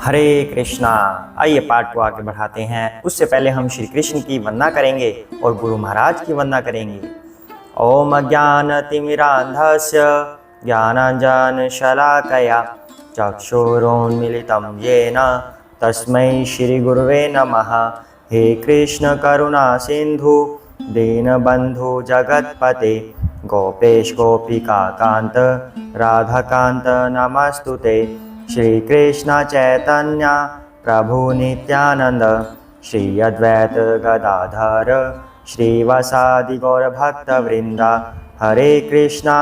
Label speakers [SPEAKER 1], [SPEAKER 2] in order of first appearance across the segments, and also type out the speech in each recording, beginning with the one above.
[SPEAKER 1] हरे कृष्णा। आइए पाठ को आगे बढ़ाते हैं। उससे पहले हम श्री कृष्ण की वंदना करेंगे और गुरु महाराज की वंदना करेंगे। ओम अज्ञानतिमिरान्धस्य ज्ञानाञ्जनशलाकया चक्षुरुन्मीलितं येन तस्मै श्रीगुरुवे नमः। हे कृष्ण करुणा सिन्धु दीनबन्धु जगत्पते गोपेश गोपिका कांत राधाकांत नमस्तुते। श्री कृष्ण चैतन्य प्रभु नित्यानंद श्री अद्वैत गदाधर श्रीवासादि गौर भक्त वृंदा। हरे कृष्णा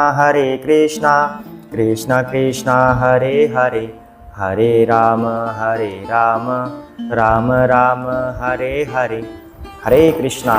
[SPEAKER 1] कृष्ण कृष्ण हरे हरे, हरे राम राम राम हरे हरे। हरे कृष्णा।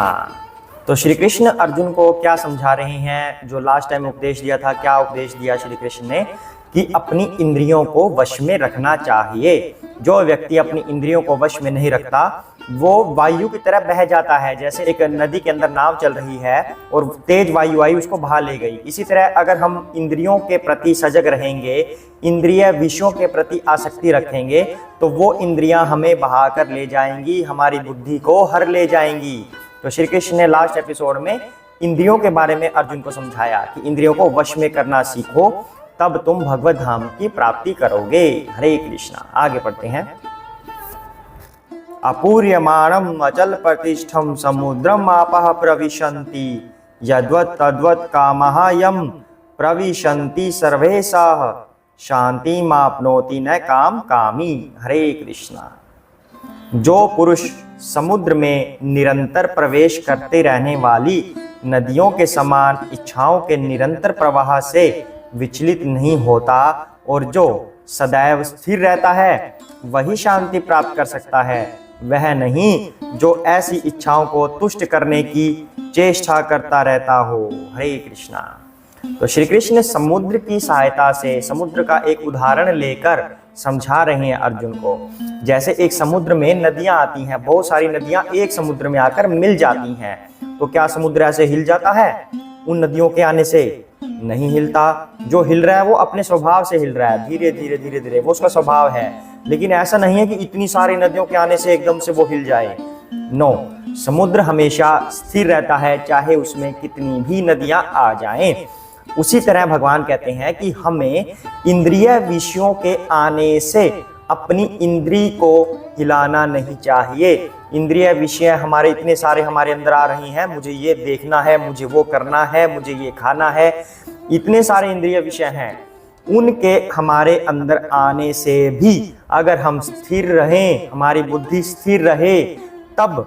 [SPEAKER 1] तो श्री कृष्ण अर्जुन को क्या समझा रहे हैं? जो लास्ट टाइम उपदेश दिया था, क्या उपदेश दिया श्री कृष्ण ने? कि अपनी इंद्रियों को वश में रखना चाहिए। जो व्यक्ति अपनी इंद्रियों को वश में नहीं रखता वो वायु की तरह बह जाता है। जैसे एक नदी के अंदर नाव चल रही है और तेज वायु आई, उसको बहा ले गई। इसी तरह अगर हम इंद्रियों के प्रति सजग रहेंगे, इंद्रिय विषयों के प्रति आसक्ति रखेंगे, तो वो इंद्रियां हमें बहा कर ले जाएंगी, हमारी बुद्धि को हर ले जाएंगी। तो श्री कृष्ण ने लास्ट एपिसोड में इंद्रियों के बारे में अर्जुन को समझाया कि इंद्रियों को वश में करना सीखो, तब तुम भगवत धाम की प्राप्ति करोगे। हरे कृष्णा। आगे पढ़ते हैं। अपूर्यमाणम अचल प्रतिष्ठम समुद्रम आपः प्रविशन्ति यद्वत् तद्वत् कामः यम प्रविशन्ति सर्वेशः शांति माप्नोति न काम कामी। हरे कृष्णा। जो पुरुष समुद्र में निरंतर प्रवेश करते रहने वाली नदियों के समान इच्छाओं के निरंतर प्रवाह से विचलित नहीं होता और जो सदैव स्थिर रहता है वही शांति प्राप्त कर सकता है, वह नहीं जो ऐसी इच्छाओं को तुष्ट करने की चेष्टा करता रहता हो। हरे कृष्णा। तो श्री कृष्ण ने समुद्र की सहायता से, समुद्र का एक उदाहरण लेकर समझा रहे हैं अर्जुन को। जैसे एक समुद्र में नदियां आती हैं, बहुत सारी नदियां एक समुद्र में आकर मिल जाती हैं, तो क्या समुद्र ऐसे हिल जाता है? उन नदियों के आने से नहीं हिलता। जो हिल रहा है वो अपने स्वभाव से हिल रहा है, धीरे धीरे धीरे धीरे, वो उसका स्वभाव है। लेकिन ऐसा नहीं है कि इतनी सारी नदियों के आने से एकदम से वो हिल जाए। नो, समुद्र हमेशा स्थिर रहता है, चाहे उसमें कितनी भी नदियां आ जाएं। उसी तरह भगवान कहते हैं कि हमें इंद्रिय विषयों के आने से अपनी इंद्री को हिलाना नहीं चाहिए। इंद्रिय विषय हमारे इतने सारे हमारे अंदर आ रही हैं, मुझे ये देखना है, मुझे वो करना है, मुझे ये खाना है, इतने सारे इंद्रिय विषय हैं। उनके हमारे अंदर आने से भी अगर हम स्थिर रहें, हमारी बुद्धि स्थिर रहे, तब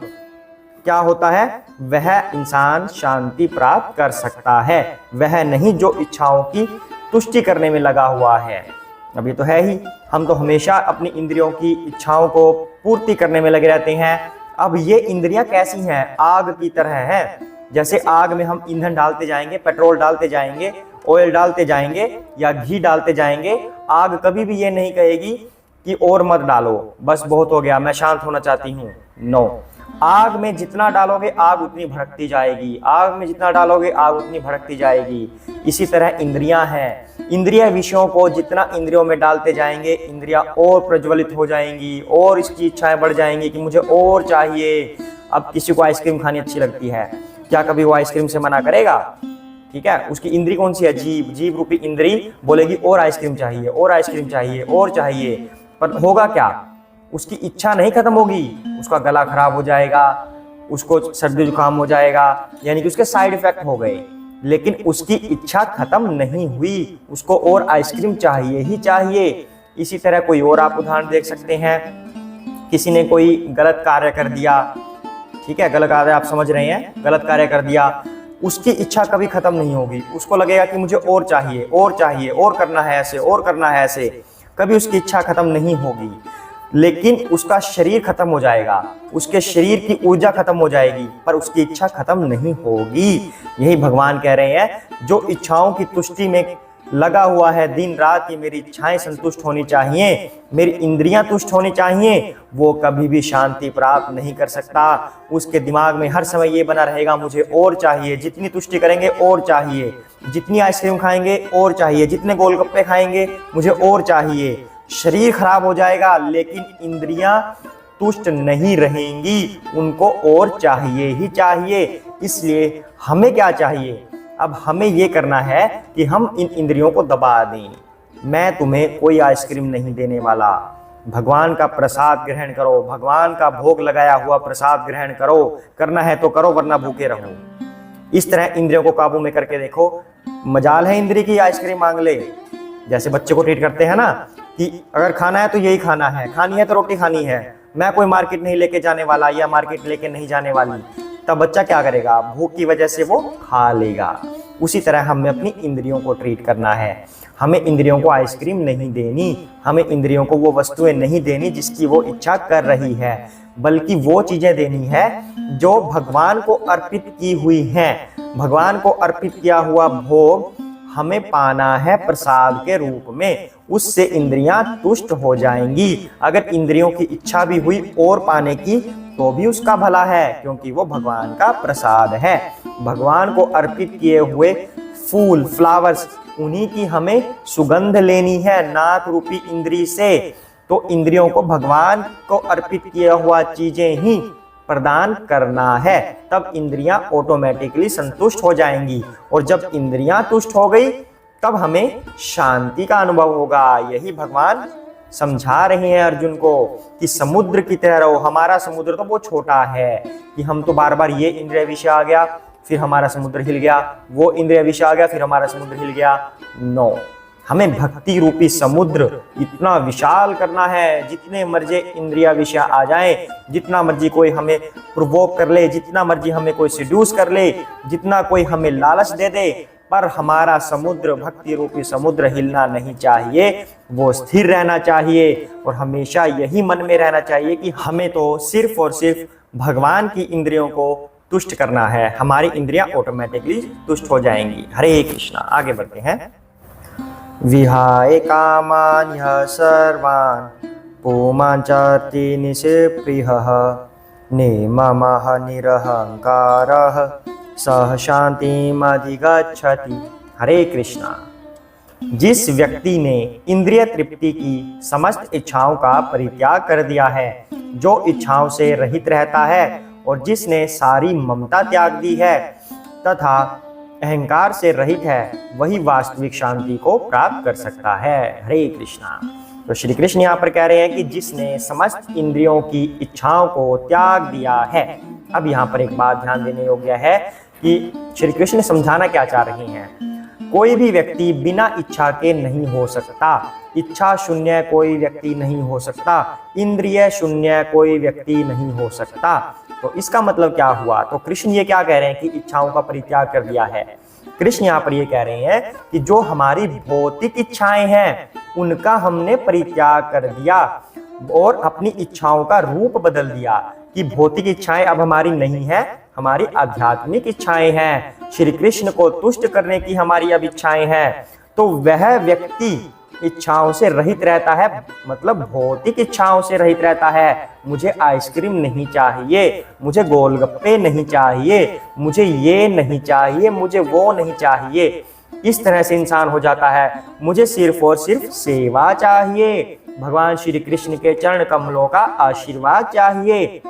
[SPEAKER 1] क्या होता है? वह इंसान शांति प्राप्त कर सकता है, वह नहीं जो इच्छाओं की तुष्टि करने में लगा हुआ है। अब ये तो है ही, हम तो हमेशा अपनी इंद्रियों की इच्छाओं को पूर्ति करने में लगे रहते हैं। अब ये इंद्रियां कैसी हैं? आग की तरह हैं। जैसे आग में हम ईंधन डालते जाएंगे, पेट्रोल डालते जाएंगे, ऑयल डालते जाएंगे या घी डालते जाएंगे, आग कभी भी ये नहीं कहेगी कि और मत डालो, बस बहुत हो गया, मैं शांत होना चाहती हूँ। नो, आग में जितना डालोगे आग उतनी भड़कती जाएगी, आग में जितना डालोगे आग उतनी भड़कती जाएगी। इसी तरह इंद्रियां हैं, इंद्रिय विषयों को जितना इंद्रियों में डालते जाएंगे इंद्रियां और प्रज्वलित हो जाएंगी और इसकी इच्छाएं बढ़ जाएंगी कि मुझे और चाहिए। अब किसी को आइसक्रीम खानी अच्छी लगती है, क्या कभी वो आइसक्रीम से मना करेगा? ठीक है, उसकी इंद्री कौन सी है? जीभ। जीभ रूपी इंद्री बोलेगी और आइसक्रीम चाहिए, और आइसक्रीम चाहिए, और चाहिए। पर होगा क्या? उसकी इच्छा नहीं खत्म होगी, उसका गला खराब हो जाएगा, उसको सर्दी जुकाम हो जाएगा, यानी कि उसके साइड इफेक्ट हो गए। लेकिन उसकी इच्छा खत्म नहीं हुई, उसको और आइसक्रीम चाहिए ही चाहिए। इसी तरह कोई और आप उदाहरण देख सकते हैं। किसी ने कोई गलत कार्य कर दिया, ठीक है, गलत कार्य आप समझ रहे हैं, गलत कार्य कर दिया, उसकी इच्छा कभी खत्म नहीं होगी। उसको लगेगा कि मुझे और चाहिए, और चाहिए, और करना है ऐसे, और करना है ऐसे, कभी उसकी इच्छा खत्म नहीं होगी। लेकिन उसका शरीर खत्म हो जाएगा, उसके शरीर की ऊर्जा खत्म हो जाएगी, पर उसकी इच्छा खत्म नहीं होगी। यही भगवान कह रहे हैं, जो इच्छाओं की तुष्टि में लगा हुआ है दिन रात की मेरी इच्छाएं संतुष्ट होनी चाहिए, मेरी इंद्रियां तुष्ट होनी चाहिए, वो कभी भी शांति प्राप्त नहीं कर सकता। उसके दिमाग में हर समय ये बना रहेगा मुझे और चाहिए, जितनी तुष्टि करेंगे और चाहिए, जितनी आइसक्रीम खाएंगे और चाहिए, जितने गोलगप्पे खाएंगे मुझे और चाहिए। शरीर खराब हो जाएगा लेकिन इंद्रियां तुष्ट नहीं रहेंगी, उनको और चाहिए ही चाहिए। इसलिए हमें क्या चाहिए, अब हमें ये करना है कि हम इन इंद्रियों को दबा दें। मैं तुम्हें कोई आइसक्रीम नहीं देने वाला, भगवान का प्रसाद ग्रहण करो, भगवान का भोग लगाया हुआ प्रसाद ग्रहण करो, करना है तो करो वरना भूखे रहो। इस तरह इंद्रियों को काबू में करके देखो। मजाल है इंद्री की आइसक्रीम मांग ले, जैसे बच्चे को ट्रीट करते हैं ना कि अगर खाना है तो यही खाना है, खानी है तो रोटी खानी है, मैं कोई मार्केट नहीं लेके जाने वाला या मार्केट लेके नहीं जाने वाली, तब बच्चा क्या करेगा, भूख की वजह से वो खा लेगा। उसी तरह हमें अपनी इंद्रियों को ट्रीट करना है। हमें इंद्रियों को आइसक्रीम नहीं देनी, हमें इंद्रियों को वो वस्तुएं नहीं देनी जिसकी वो इच्छा कर रही है, बल्कि वो चीजें देनी है जो भगवान को अर्पित की हुई हैं। भगवान को अर्पित किया हुआ भोग हमें पाना है प्रसाद के रूप में, उससे इंद्रियां तुष्ट हो जाएंगी। अगर इंद्रियों की इच्छा भी हुई और पाने की तो भी उसका भला है, क्योंकि वो भगवान का प्रसाद है। भगवान को अर्पित किए हुए फूल फ्लावर्स, उन्हीं की हमें सुगंध लेनी है नाक रूपी इंद्री से। तो इंद्रियों को भगवान को अर्पित किया हुआ चीजें ही प्रदान करना है, तब इंद्रियां ऑटोमेटिकली संतुष्ट हो जाएंगी। और जब इंद्रियां तुष्ट हो गई तब हमें शांति का अनुभव होगा। यही भगवान समझा रहे हैं अर्जुन को कि समुद्र की तरह रहो। हमारा समुद्र तो बहुत छोटा है कि हम तो बार बार ये इंद्रिय विषय आ गया फिर हमारा समुद्र हिल गया, वो इंद्रिय विषय आ गया फिर हमारा समुद्र हिल गया। नो, हमें भक्ति रूपी समुद्र इतना विशाल करना है, जितने मर्जी इंद्रिया विषय आ जाए, जितना मर्जी कोई हमें प्रोवोक कर ले, जितना मर्जी हमें कोई सिड्यूस कर ले, जितना कोई हमें लालच दे दे, पर हमारा समुद्र भक्ति रूपी समुद्र हिलना नहीं चाहिए, वो स्थिर रहना चाहिए। और हमेशा यही मन में रहना चाहिए कि हमें तो सिर्फ और सिर्फ भगवान की इंद्रियों को तुष्ट करना है, हमारी इंद्रियां ऑटोमेटिकली तुष्ट हो जाएंगी। हरे कृष्णा। आगे बढ़ते हैं। विहाय कामान् यः सर्वान् पुमांश्चार्ति निःस्पृहः निर्ममः निरहंकारः सः शांतिम् अधिगच्छति। हरे कृष्णा। जिस व्यक्ति ने इंद्रिय तृप्ति की समस्त इच्छाओं का परित्याग कर दिया है, जो इच्छाओं से रहित रहता है और जिसने सारी ममता त्याग दी है तथा अहंकार से रहित है, वही वास्तविक शांति को प्राप्त कर सकता है। हरे कृष्णा। तो श्री कृष्ण यहाँ पर कह रहे हैं कि जिसने समस्त इंद्रियों की इच्छाओं को त्याग दिया है। अब यहाँ पर एक बात ध्यान देने योग्य है कि श्री कृष्ण समझाना क्या चाह रहे हैं। कोई भी व्यक्ति बिना इच्छा के नहीं हो सकता, इच्छा शून्य कोई व्यक्ति नहीं हो सकता, इंद्रिय शून्य कोई व्यक्ति नहीं हो सकता। तो इसका मतलब क्या हुआ, तो कृष्ण ये क्या कह रहे हैं कि इच्छाओं का परित्याग कर दिया है। कृष्ण यहाँ पर ये कह रहे हैं कि जो हमारी भौतिक इच्छाएं हैं उनका हमने परित्याग कर दिया और अपनी इच्छाओं का रूप बदल दिया कि भौतिक इच्छाएं अब हमारी नहीं है, हमारी आध्यात्मिक इच्छाएं हैं, श्री कृष्ण को तुष्ट करने की हमारी अब इच्छाएं हैं। तो वह व्यक्ति इच्छाओं से रहित रहता है, मतलब भौतिक इच्छाओं से रहित रहता है। मुझे आइसक्रीम नहीं चाहिए, मुझे गोलगप्पे नहीं चाहिए, मुझे ये नहीं चाहिए, मुझे वो नहीं चाहिए। इस तरह से इंसान हो जाता है। मुझे सिर्फ और सिर्फ सेवा चाहिए, भगवान श्री कृष्ण के चरण कमलों का आशीर्वाद चाहिए,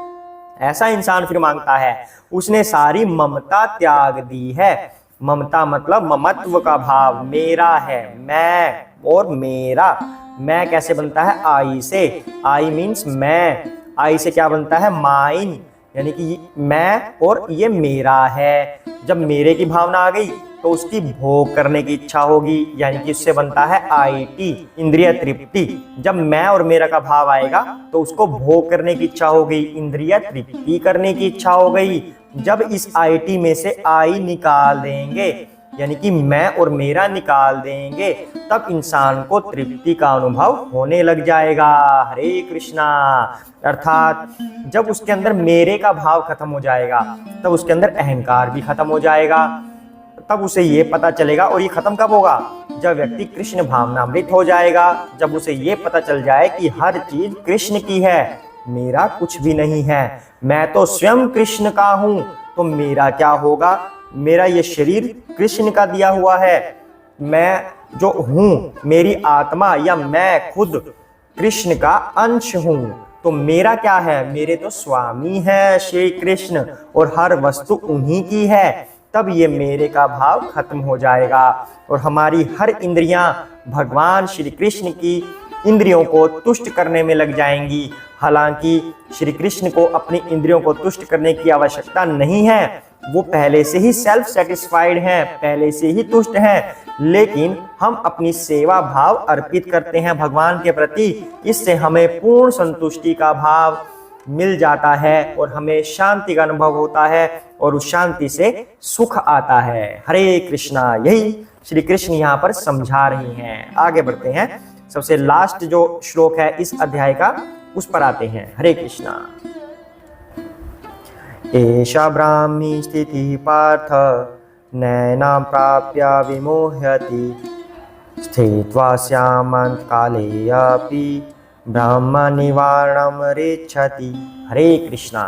[SPEAKER 1] ऐसा इंसान फिर मांगता है। उसने सारी ममता त्याग दी है। ममता मतलब ममत्व का भाव, मेरा है, मैं और मेरा। मैं कैसे बनता है, आई से। आई मीन्स मैं। आई से क्या बनता है, माइन, यानी कि मैं और ये मेरा है। जब मेरे की भावना आ गई तो उसकी भोग करने की इच्छा होगी, यानी कि इससे बनता है आईटी, इंद्रिय तृप्ति। जब मैं और मेरा का भाव आएगा तो उसको भोग करने की इच्छा हो गई, इंद्रिय तृप्ति करने की इच्छा हो गई। जब इस आईटी में से आई निकाल देंगे, यानी कि मैं और मेरा निकाल देंगे, तब इंसान को तृप्ति का अनुभव होने लग जाएगा। हरे कृष्णा। अर्थात जब उसके अंदर मेरे का भाव खत्म हो जाएगा तब उसके अंदर अहंकार भी खत्म हो जाएगा। तब उसे ये पता चलेगा, और ये खत्म कब होगा, जब व्यक्ति कृष्ण भावनामृत हो जाएगा। जब उसे ये पता चल जाए कि हर चीज कृष्ण की है, मेरा कुछ भी नहीं है, मैं तो स्वयं कृष्ण का हूं, तो मेरा क्या होगा, मेरा ये शरीर कृष्ण का दिया हुआ है, मैं जो हूं, मेरी आत्मा या मैं खुद कृष्ण का अंश हूँ। तो मेरा क्या है, मेरे तो स्वामी है श्री कृष्ण और हर वस्तु उन्हीं की है। तब ये मेरे का भाव खत्म हो जाएगा और हमारी हर इंद्रियां भगवान श्री कृष्ण की इंद्रियों को तुष्ट करने में लग जाएंगी। हालांकि श्री कृष्ण को अपनी इंद्रियों को तुष्ट करने की आवश्यकता नहीं है, वो पहले से ही सेल्फ सेटिस्फाइड हैं, पहले से ही तुष्ट हैं। लेकिन हम अपनी सेवा भाव अर्पित करते हैं भगवान के प्रति, इससे हमें पूर्ण संतुष्टि का भाव मिल जाता है और हमें शांति का अनुभव होता है और उस शांति से सुख आता है। हरे कृष्णा, यही श्री कृष्ण यहाँ पर समझा रही हैं। आगे बढ़ते हैं, सबसे लास्ट जो श्लोक है इस अध्याय का उस पर आते हैं। हरे कृष्णा। एषा ब्राह्मी स्थितिः पार्थ नैनां प्राप्य विमोह्यति स्थित्वा स्यामन्तकाले अपि ब्रह्म निवारणं रिच्छति। हरे कृष्णा।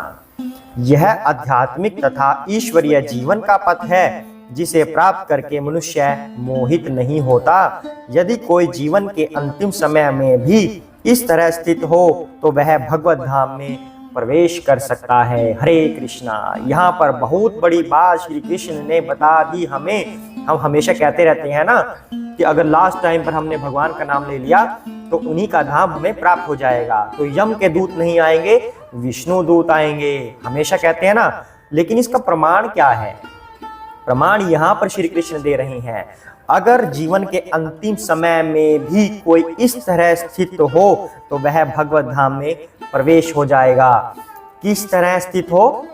[SPEAKER 1] यह आध्यात्मिक तथा ईश्वरीय जीवन का पथ है जिसे प्राप्त करके मनुष्य मोहित नहीं होता। यदि कोई जीवन के अंतिम समय में भी इस तरह स्थित हो तो वह भगवत धाम में प्रवेश कर सकता है। हरे कृष्णा। यहाँ पर बहुत बड़ी बात श्री कृष्ण ने बता दी हमें। हम हमेशा कहते रहते हैं ना कि अगर लास्ट टाइम पर हमने भगवान का नाम ले लिया तो उन्हीं का धाम हमें प्राप्त हो जाएगा। तो यम के दूत नहीं आएंगे, विष्णु दूत आएंगे, हमेशा कहते हैं ना। लेकिन इसका प्रमाण क्या है? प्रमाण यहाँ पर श्री कृष्ण दे रहे हैं। अगर जीवन के अंतिम समय में भी कोई इस तरह स्थित हो तो वह भगवत धाम में प्रवेश हो जाएगा। किस तरह स्थित हो?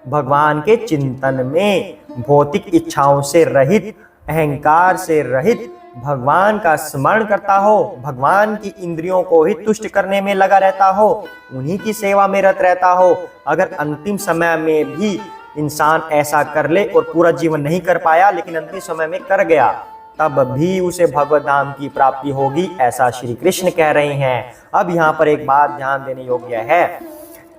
[SPEAKER 1] भगवान के चिंतन में, भौतिक इच्छाओं से रहित, अहंकार से रहित, भगवान का स्मरण करता हो, भगवान की इंद्रियों को ही तुष्ट करने में लगा रहता हो, उन्हीं की सेवा में रत रहता हो। अगर अंतिम समय में भी इंसान ऐसा कर ले और पूरा जीवन नहीं कर पाया लेकिन अंतिम समय में कर गया, तब भी उसे भगवत धाम की प्राप्ति होगी, ऐसा श्री कृष्ण कह रहे हैं। अब यहाँ पर एक बात ध्यान देने योग्य है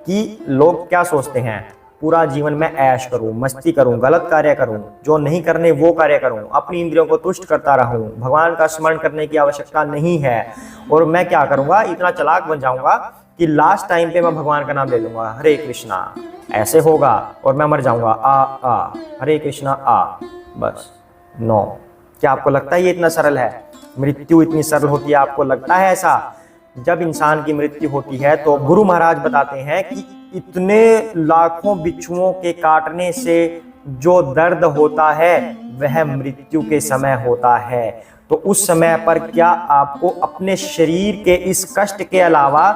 [SPEAKER 1] कि लोग क्या सोचते हैं, पूरा जीवन मैं ऐश करूं, मस्ती करूं, गलत कार्य करूं, जो नहीं करने वो कार्य करूं, अपनी इंद्रियों को तुष्ट करता रहूं, भगवान का स्मरण करने की आवश्यकता नहीं है। और मैं क्या करूंगा, इतना चालाक बन जाऊंगा कि लास्ट टाइम पे मैं भगवान का नाम ले लूंगा, हरे कृष्णा, ऐसे होगा और मैं मर जाऊंगा, आ हरे कृष्णा आ, बस। नो। क्या आपको लगता है ये इतना सरल है? मृत्यु इतनी सरल होती है? आपको लगता है ऐसा? जब इंसान की मृत्यु होती है तो गुरु महाराज बताते हैं कि इतने लाखों बिच्छुओं के काटने से जो दर्द होता है वह मृत्यु के समय होता है। तो उस समय पर क्या आपको अपने शरीर के इस कष्ट के अलावा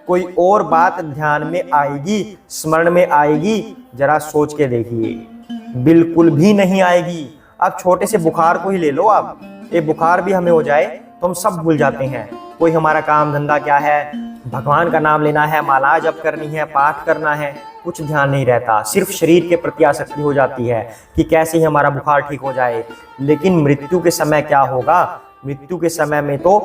[SPEAKER 1] कोई और बात ध्यान में आएगी, स्मरण में आएगी? जरा सोच के देखिए, बिल्कुल भी नहीं आएगी। अब छोटे से बुखार को ही ले लो आप, एक बुखार भी हमें हो जाए तो हम सब भूल जाते हैं। कोई हमारा काम धंधा क्या है, भगवान का नाम लेना है, माला जप करनी है, पाठ करना है, कुछ ध्यान नहीं रहता। सिर्फ शरीर के प्रति आसक्ति हो जाती है कि कैसे ही हमारा बुखार ठीक हो जाए। लेकिन मृत्यु के समय क्या होगा? मृत्यु के समय में तो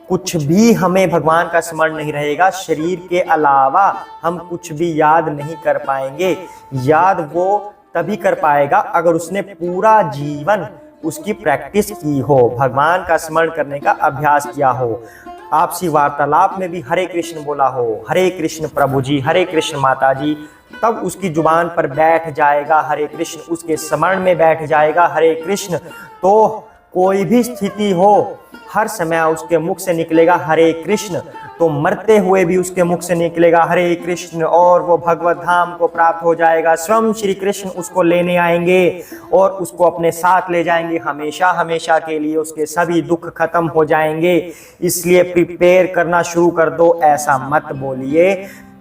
[SPEAKER 1] कुछ भी हमें भगवान का स्मरण नहीं रहेगा। शरीर के अलावा हम कुछ भी याद नहीं कर पाएंगे। याद वो तभी कर पाएगा अगर उसने पूरा जीवन उसकी प्रैक्टिस की हो, भगवान का स्मरण करने का अभ्यास किया हो, आपसी वार्तालाप में भी हरे कृष्ण बोला हो, हरे कृष्ण प्रभु जी, हरे कृष्ण माता जी, तब उसकी जुबान पर बैठ जाएगा हरे कृष्ण, उसके स्मरण में बैठ जाएगा हरे कृष्ण। तो कोई भी स्थिति हो, हर समय उसके मुख से निकलेगा हरे कृष्ण। तो मरते हुए भी उसके मुख से निकलेगा हरे कृष्ण और वो भगवत धाम को प्राप्त हो जाएगा। स्वयं श्री कृष्ण उसको लेने आएंगे और उसको अपने साथ ले जाएंगे हमेशा हमेशा के लिए। उसके सभी दुख खत्म हो जाएंगे। इसलिए प्रिपेयर करना शुरू कर दो। ऐसा मत बोलिए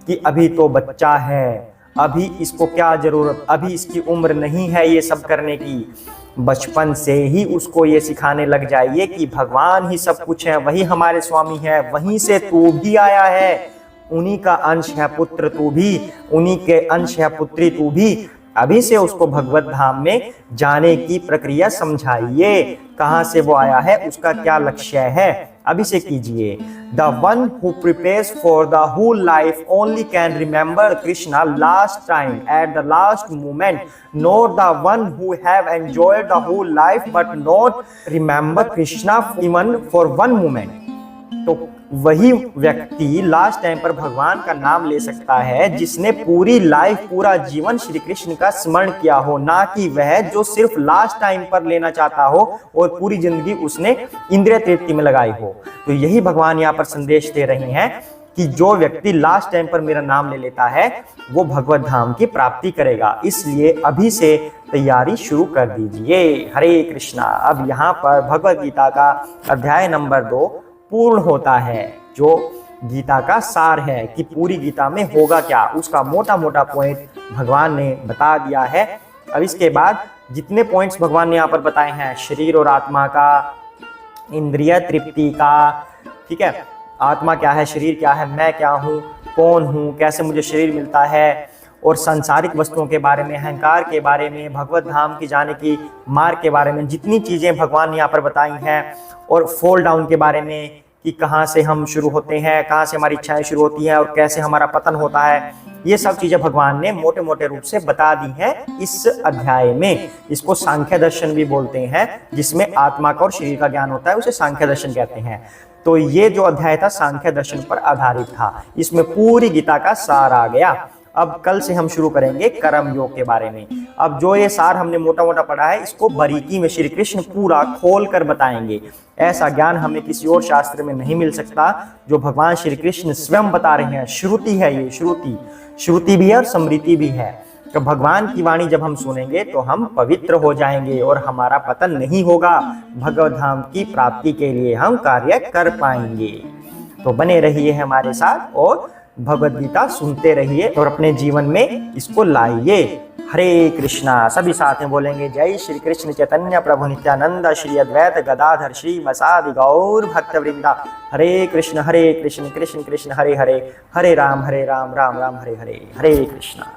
[SPEAKER 1] कि अभी तो बच्चा है, अभी इसको क्या जरूरत, अभी इसकी उम्र नहीं है ये सब करने की। बचपन से ही उसको ये सिखाने लग जाइए कि भगवान ही सब कुछ है, वही हमारे स्वामी है, वहीं से तू भी आया है, उन्हीं का अंश है पुत्र तू भी, उन्हीं के अंश है पुत्री तू भी। अभी से उसको भगवत धाम में जाने की प्रक्रिया समझाइए, कहाँ से वो आया है, उसका क्या लक्ष्य है, अभी से कीजिए। The one who prepares for the whole life only can remember Krishna last time at the last moment, nor the one who have enjoyed the whole life but not remember Krishna even for one moment. तो वही व्यक्ति last time पर भगवान का नाम ले सकता है जिसने पूरी लाइफ, पूरा जीवन श्री कृष्ण का स्मरण किया हो, ना कि वह जो सिर्फ लास्ट टाइम पर लेना चाहता हो और पूरी जिंदगी उसने इंद्रिय तृप्ति में लगाई हो। तो यही भगवान यहाँ पर संदेश दे रहे हैं कि जो व्यक्ति लास्ट टाइम पर मेरा नाम ले लेता है वो भगवत धाम की प्राप्ति करेगा। इसलिए अभी से तैयारी शुरू कर दीजिए। हरे कृष्णा। अब यहाँ पर भगवत गीता का अध्याय नंबर 2 पूर्ण होता है, जो गीता का सार है कि पूरी गीता में होगा क्या, उसका मोटा मोटा पॉइंट भगवान ने बता दिया है। अब इसके बाद जितने पॉइंट्स भगवान ने यहाँ पर बताए हैं, शरीर और आत्मा का, इंद्रिय तृप्ति का, ठीक है, आत्मा क्या है, शरीर क्या है, मैं क्या हूँ, कौन हूँ, कैसे मुझे शरीर मिलता है, और सांसारिक वस्तुओं के बारे में, अहंकार के बारे में, भगवत धाम की जाने की मार्ग के बारे में, जितनी चीज़ें भगवान ने यहाँ पर बताई हैं, और फॉल डाउन के बारे में कि कहाँ से हम शुरू होते हैं, कहाँ से हमारी इच्छाएं शुरू होती हैं और कैसे हमारा पतन होता है, ये सब चीज़ें भगवान ने मोटे मोटे रूप से बता दी हैं इस अध्याय में। इसको सांख्य दर्शन भी बोलते हैं, जिसमें आत्मा का और शरीर का ज्ञान होता है, उसे सांख्य दर्शन कहते हैं। तो ये जो अध्याय था सांख्य दर्शन पर आधारित था, इसमें पूरी गीता का सार आ गया। अब कल से हम शुरू करेंगे कर्म योग के बारे में। अब जो ये सार हमने मोटा मोटा पढ़ा है, इसको बारीकी में श्री कृष्ण पूरा खोल कर बताएंगे। ऐसा ज्ञान हमें किसी और शास्त्र में नहीं मिल सकता जो भगवान श्री कृष्ण स्वयं बता रहे हैं। श्रुति है ये, श्रुति भी है और स्मृति भी है। तो भगवान की वाणी जब हम सुनेंगे तो हम पवित्र हो जाएंगे और हमारा पतन नहीं होगा। भगवत धाम की प्राप्ति के लिए हम कार्य कर पाएंगे। तो बने रहिए हमारे साथ और भगवद गीता सुनते रहिए और अपने जीवन में इसको लाइए। हरे कृष्णा। सभी साथ में बोलेंगे, जय श्री कृष्ण चैतन्य प्रभु नित्यानंद श्री अद्वैत गदाधर श्री वसादि गौर भक्त वृंदा। हरे कृष्ण कृष्ण कृष्ण हरे हरे, हरे राम राम राम हरे हरे, हरे कृष्णा।